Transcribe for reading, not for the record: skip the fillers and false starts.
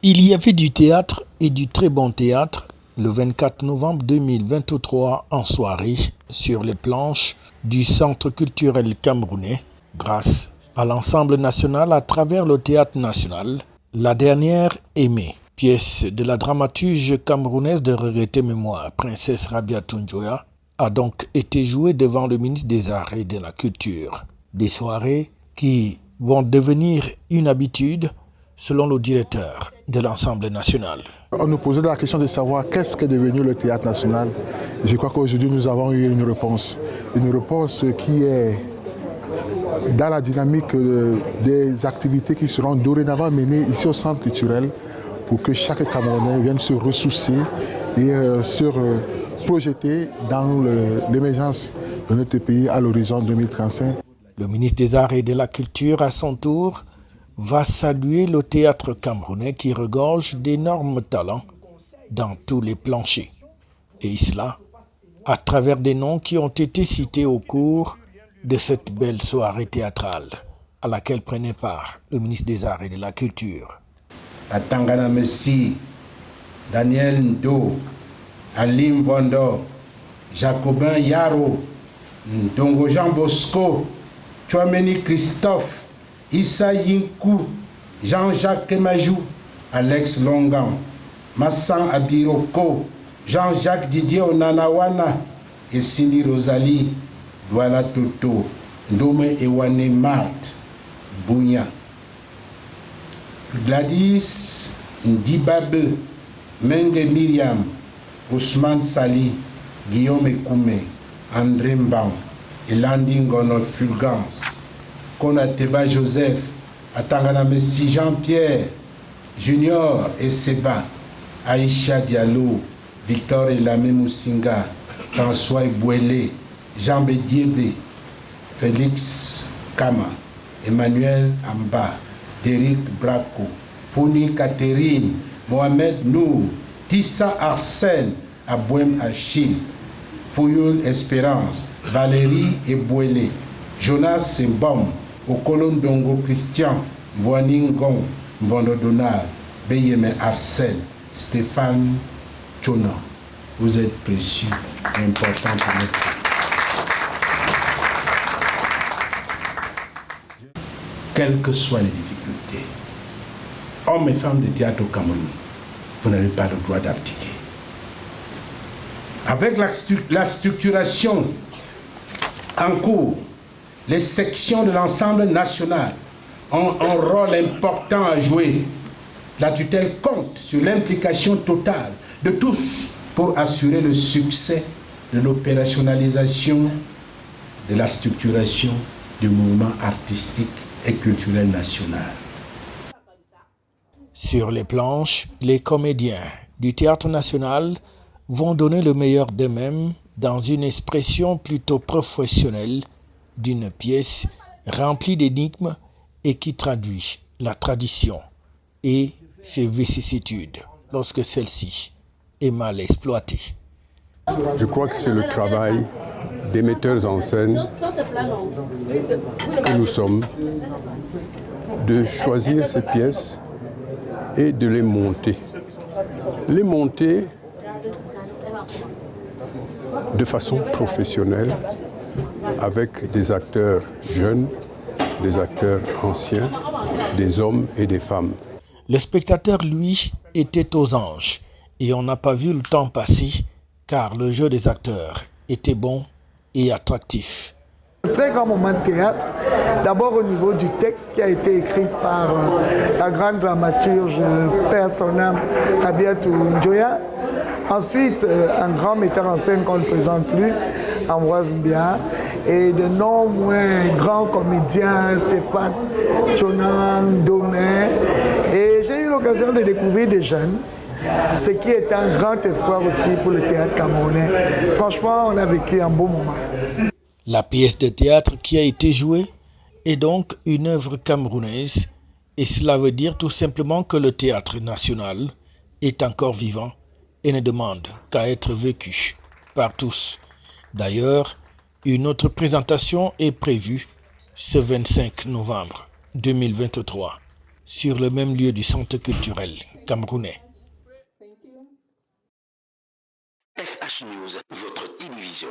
Il y avait du théâtre et du très bon théâtre le 24 novembre 2023 en soirée sur les planches du Centre culturel camerounais grâce à l'ensemble national à travers le théâtre national. La dernière aimée, pièce de la dramaturge camerounaise de regrettée mémoire, Princesse Rabiatou Njoya, a donc été jouée devant le ministre des Arts et de la Culture. Des soirées qui vont devenir une habitude selon le directeur de l'Assemblée nationale. On nous posait la question de savoir qu'est-ce qu'est devenu le théâtre national. Je crois qu'aujourd'hui nous avons eu une réponse qui est dans la dynamique des activités qui seront dorénavant menées ici au centre culturel pour que chaque Camerounais vienne se ressourcer et se projeter dans l'émergence de notre pays à l'horizon 2035. Le ministre des Arts et de la Culture, à son tour, va saluer le théâtre camerounais qui regorge d'énormes talents dans tous les planchers. Et cela à travers des noms qui ont été cités au cours de cette belle soirée théâtrale à laquelle prenait part le ministre des Arts et de la Culture. Atangana Messi, Daniel Ndo, Alim Bondo, Jacobin Yaro, Ndongo Jean Bosco, Chouameni Christophe, Issa Yinku, Jean-Jacques Kemajou, Alex Longan, Massan Abiroko, Jean-Jacques Didier Onanawana et Cindy Rosalie, Douala Toto, Ndome Ewane Mart, Bounia. Gladys Ndibabe, Menge Myriam, Ousmane Sali, Guillaume Ekoume, André Mbam, Elandi Ngono Fulgence, Konateba Joseph, Atangana Messi Jean-Pierre, Junior et Seba, Aïcha Diallo, Victor Elame Moussinga, François Ebouele, Jean Bédiébé, Félix Kama, Emmanuel Amba, Derek Braco, Founi Catherine, Mohamed Nour, Tissa Arsène, Abouem Achille, Fouyoul Espérance, Valérie Ebouele, Jonas Sembom, Okolo Ndongo Christian, Mbouani Ngong, Mbondo Donald, Beyeme Arsène, Stéphane Tchona. Vous êtes précieux et important pour nous. Quelles que soient les difficultés, hommes et femmes de théâtre au Cameroun, vous n'avez pas le droit d'abdiquer. Avec la structuration en cours, les sections de l'ensemble national ont un rôle important à jouer. La tutelle compte sur l'implication totale de tous pour assurer le succès de l'opérationnalisation de la structuration du mouvement artistique et culturel national. Sur les planches, les comédiens du Théâtre national vont donner le meilleur d'eux-mêmes dans une expression plutôt professionnelle d'une pièce remplie d'énigmes et qui traduit la tradition et ses vicissitudes lorsque celle-ci est mal exploitée. Je crois que c'est le travail des metteurs en scène que nous sommes de choisir ces pièces et de les monter. Les monter de façon professionnelle avec des acteurs jeunes, des acteurs anciens, des hommes et des femmes. Le spectateur, lui, était aux anges et on n'a pas vu le temps passer car le jeu des acteurs était bon et attractif. Un très grand moment de théâtre, d'abord au niveau du texte qui a été écrit par la grande dramaturge Père son âme, Rabiatou Njoya. Ensuite, un grand metteur en scène qu'on ne présente plus, Ambroise Mbia, et de non moins grands comédiens, Stéphane Tchona, Domé. Et j'ai eu l'occasion de découvrir des jeunes, ce qui est un grand espoir aussi pour le théâtre camerounais. Franchement, on a vécu un beau moment. La pièce de théâtre qui a été jouée est donc une œuvre camerounaise et cela veut dire tout simplement que le théâtre national est encore vivant et ne demande qu'à être vécu par tous. D'ailleurs, une autre présentation est prévue ce 25 novembre 2023 sur le même lieu du centre culturel camerounais. FH News, votre télévision.